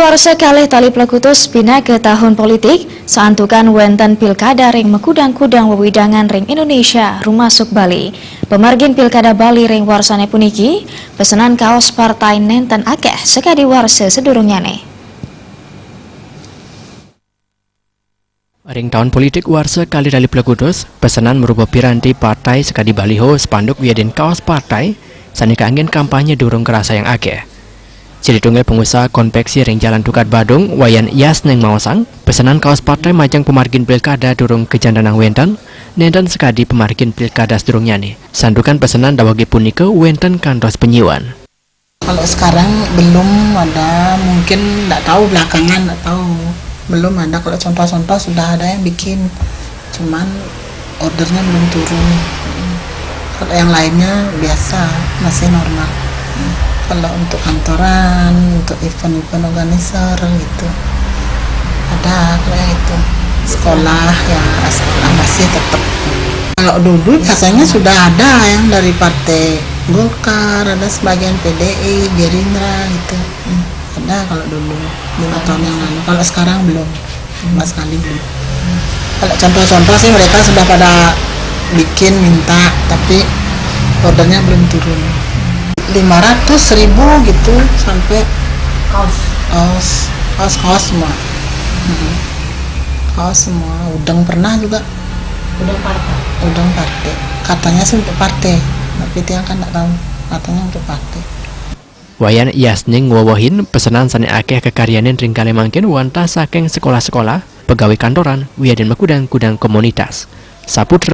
warsa kalih tali plekutus pina ke tahun politik, saantukan wenten pilkada ring mekudang-kudang wewidangan ring Indonesia rumasuk Bali. Pemargin pilkada Bali ring warsane puniki, pesanan kaos partai nenten akeh sekadi warsa sedurungyane. Ring tahun politik warsa kali tali plekutus, pesanan merubah piranti partai sekadi baliho spanduk wiadin kaos partai, sanika angin kampanye durung kerasa yang akeh. Jadi tunggal pengusaha konveksi ring Jalan Tukat Badung, Wayan Yas neng Mawasang, pesanan kaos partai majang pemargin pilkada durung kejandanang wenten, nenten sekadi pemargin pilkada sedurungyane. Sandukan pesanan dawagi punika wenten kantos penyiwan. Kalau sekarang belum ada, mungkin nggak tahu belakangan nggak tahu, belum ada. Kalau contoh-contoh sudah ada yang bikin, cuman ordernya belum turun. Kalau yang lainnya biasa, masih normal. Kalau untuk kantoran, untuk event-event organizer gitu, ada kayak itu. Sekolah ya masih tetap. Kalau dulu biasanya sudah ada yang dari partai Golkar, ada sebagian PDI, Gerindra gitu. Ada kalau dulu 5 tahun yang lalu. Kalau sekarang belum, sama sekali belum. Kalau contoh-contoh sih mereka sudah pada bikin minta, tapi ordernya belum turun. 500.000 gitu sampai kaos semua. Kaos semua, udang pernah juga. Udang partai. Katanya sih untuk partai, tapi dia kan nggak tahu. Katanya untuk partai. Wayan Yasning wawahin pesanan sane akeh kekaryanin ring Kalemangkin wanta saking sekolah-sekolah, pegawai kantoran, wiadin mekudang-kudang komunitas. Saputra